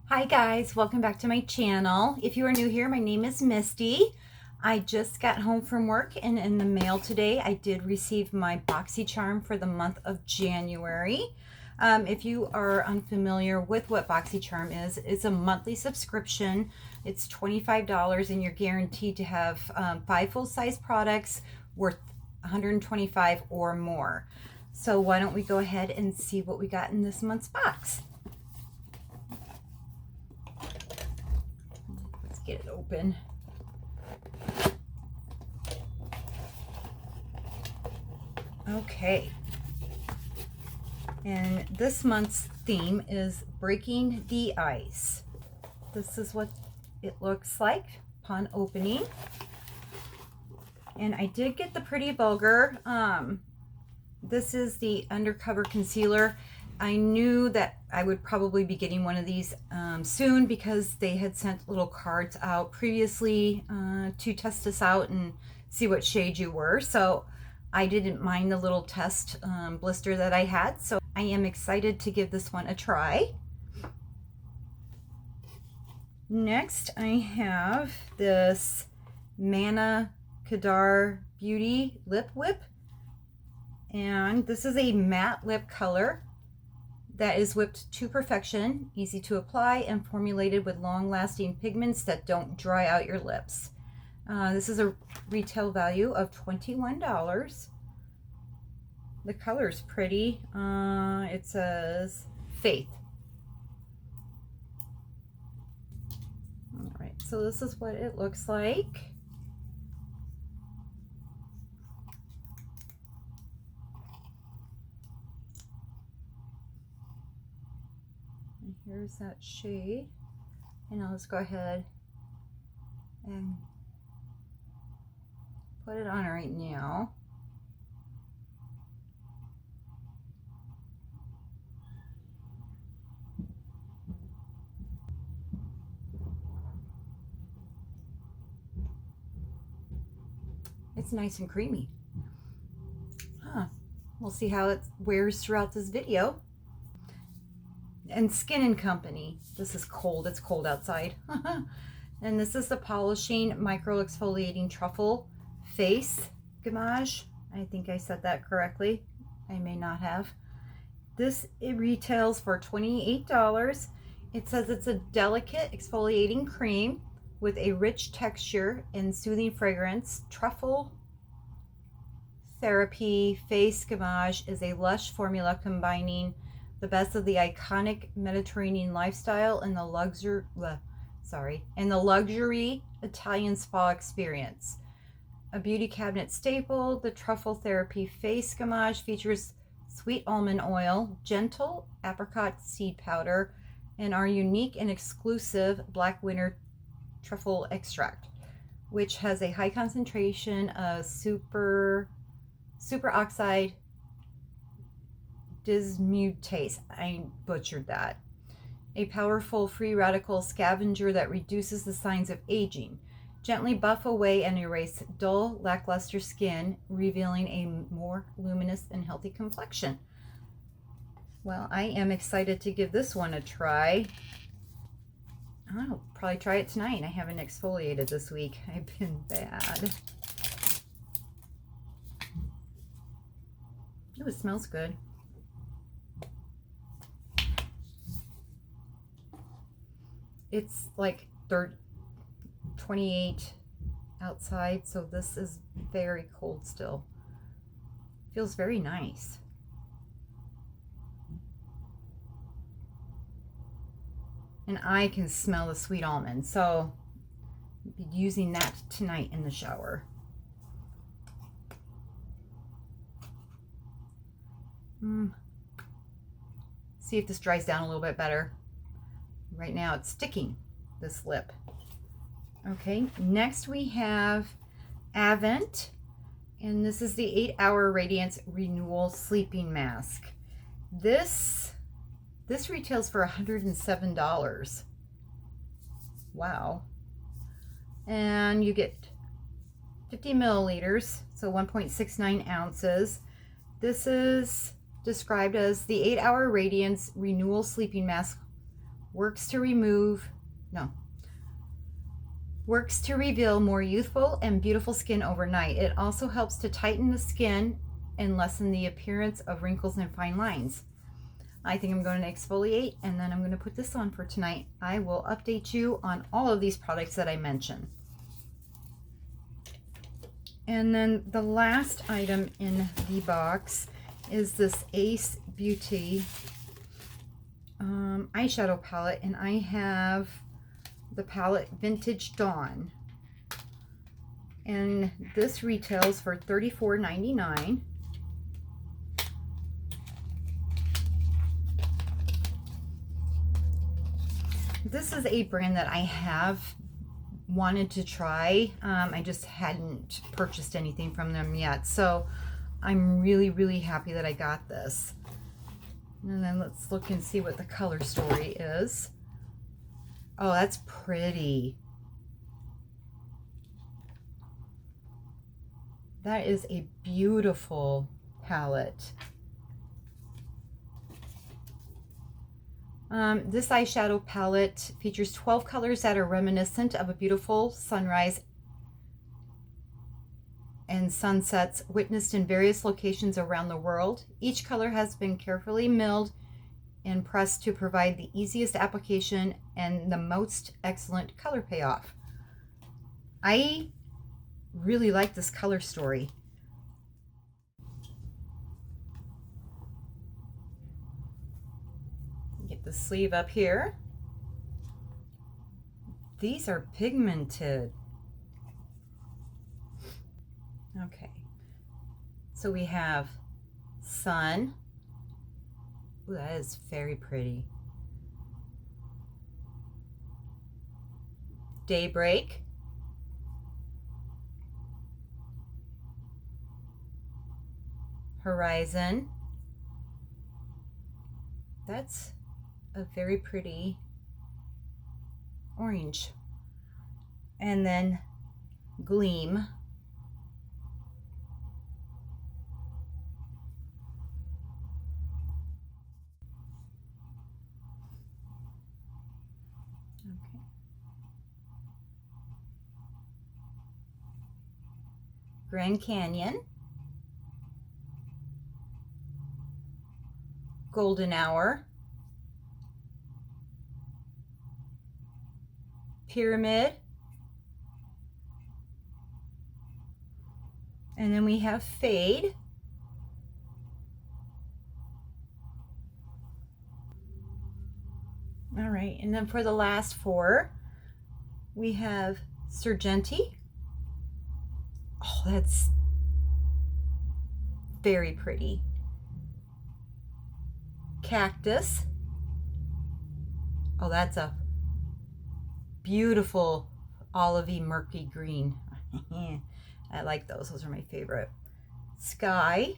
Hi guys, welcome back to my channel. If you are new here, my name is Misty. I just got home from work and in the mail today I did receive my BoxyCharm for the month of January. If you are unfamiliar with what BoxyCharm is, it's a monthly subscription. It's $25 and you're guaranteed to have 5 full-size products worth $125 or more. So why don't we go ahead and see what we got in this month's box. Get it open. Okay. And this month's theme is Breaking the Ice. This is what it looks like upon opening. And I did get the Pretty Vulgar. This is the Undercover concealer. I knew that I would probably be getting one of these soon because they had sent little cards out previously to test us out and see what shade you were. So I didn't mind the little test blister that I had. So I am excited to give this one a try. Next, I have this Manna Kadar Beauty Lip Whip. And this is a matte lip color that is whipped to perfection, easy to apply, and formulated with long-lasting pigments that don't dry out your lips. This is a retail value of $21. The color is pretty. It says Faith. All right, so this is what it looks like. Here's that shade, and I'll just go ahead and put it on right now. It's nice and creamy. We'll see how it wears throughout this video. And Skin&Co. This is cold. It's cold outside. And this is the Polishing Micro Exfoliating Truffle Face Gommage. I think I said that correctly. I may not have. It retails for $28. It says it's a delicate exfoliating cream with a rich texture and soothing fragrance. Truffle Therapy Face Gommage is a lush formula combining the best of the iconic Mediterranean lifestyle and the luxury Italian spa experience. A beauty cabinet staple, the Truffle Therapy Face Gommage features sweet almond oil, gentle apricot seed powder, and our unique and exclusive Black Winter truffle extract, which has a high concentration of superoxide dismutase. I butchered that. A powerful free radical scavenger that reduces the signs of aging. Gently buff away and erase dull, lackluster skin, revealing a more luminous and healthy complexion. Well, I am excited to give this one a try. I'll probably try it tonight. I haven't exfoliated this week. I've been bad. Oh, it smells good. It's like 28 outside, so this is very cold still. Feels very nice. And I can smell the sweet almond, so I'll be using that tonight in the shower. See if this dries down a little bit better. Right now it's sticking, this lip. Okay, next we have Avant, and this is the 8-Hour Radiance Renewal Sleeping Mask. This retails for $107. Wow. And you get 50 milliliters, so 1.69 ounces. This is described as the 8-Hour Radiance Renewal Sleeping Mask works to reveal more youthful and beautiful skin overnight. It also helps to tighten the skin and lessen the appearance of wrinkles and fine lines. I think I'm going to exfoliate and then I'm going to put this on for tonight. I will update you on all of these products that I mentioned. And then the last item in the box is this Ace Beauty eyeshadow palette, and I have the palette Vintage Dawn, and this retails for $34.99. This is a brand that I have wanted to try. I just hadn't purchased anything from them yet, so I'm really happy that I got this. And then let's look and see what the color story is. Oh, that's pretty. That is a beautiful palette. This eyeshadow palette features 12 colors that are reminiscent of a beautiful sunrise and sunsets witnessed in various locations around the world. Each color has been carefully milled and pressed to provide the easiest application and the most excellent color payoff. I really like this color story. Get the sleeve up here. These are pigmented. Okay, so we have Sun. Ooh, that is very pretty. Daybreak. Horizon. That's a very pretty orange. And then Gleam. Okay. Grand Canyon. Golden Hour. Pyramid. And then we have Fade. All right, and then for the last four, we have Surgenti. Oh, that's very pretty. Cactus. Oh, that's a beautiful olivey murky green. I like those. Those are my favorite. Sky.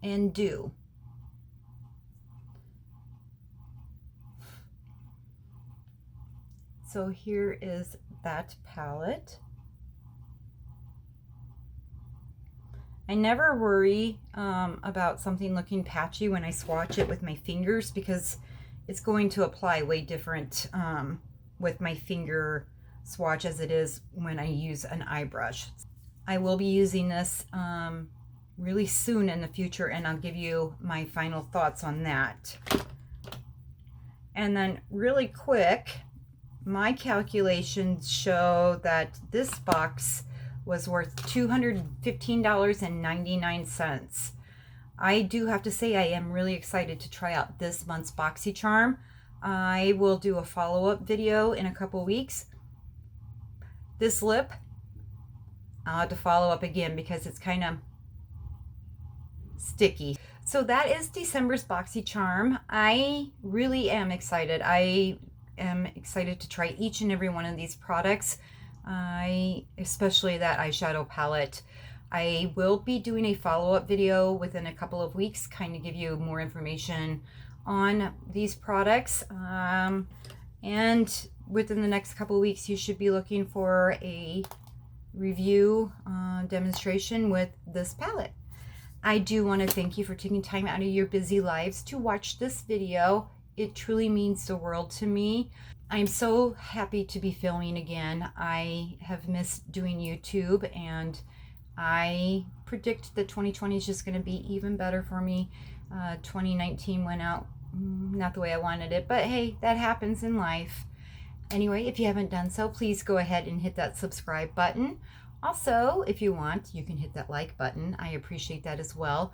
And Dew. So here is that palette. I never worry about something looking patchy when I swatch it with my fingers, because it's going to apply way different with my finger swatch as it is when I use an eye brush. I will be using this really soon in the future, and I'll give you my final thoughts on that. And then really quick, my calculations show that this box was worth $215.99. I do have to say I am really excited to try out this month's BoxyCharm. I will do a follow-up video in a couple weeks. This lip, I'll have to follow up again because it's kind of sticky. So that is December's BoxyCharm. I really am excited. I am excited to try each and every one of these products. Especially that eyeshadow palette. I will be doing a follow-up video within a couple of weeks, kind of give you more information on these products. And within the next couple of weeks, you should be looking for a review demonstration with this palette. I do want to thank you for taking time out of your busy lives to watch this video. It truly means the world to me. I'm so happy to be filming again. I have missed doing YouTube, and I predict that 2020 is just going to be even better for me. 2019 went out not the way I wanted it, but hey, that happens in life. Anyway, if you haven't done so, please go ahead and hit that subscribe button. Also, if you want, you can hit that like button. I appreciate that as well.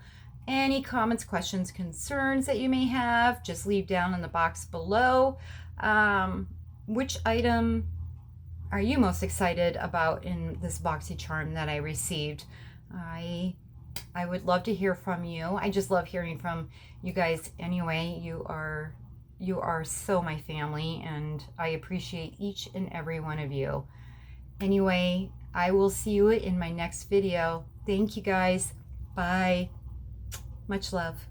Any comments, questions, concerns that you may have, just leave down in the box below. Which item are you most excited about in this BoxyCharm that I received? I would love to hear from you. I just love hearing from you guys anyway. You are so my family, and I appreciate each and every one of you. Anyway, I will see you in my next video. Thank you guys. Bye. Much love.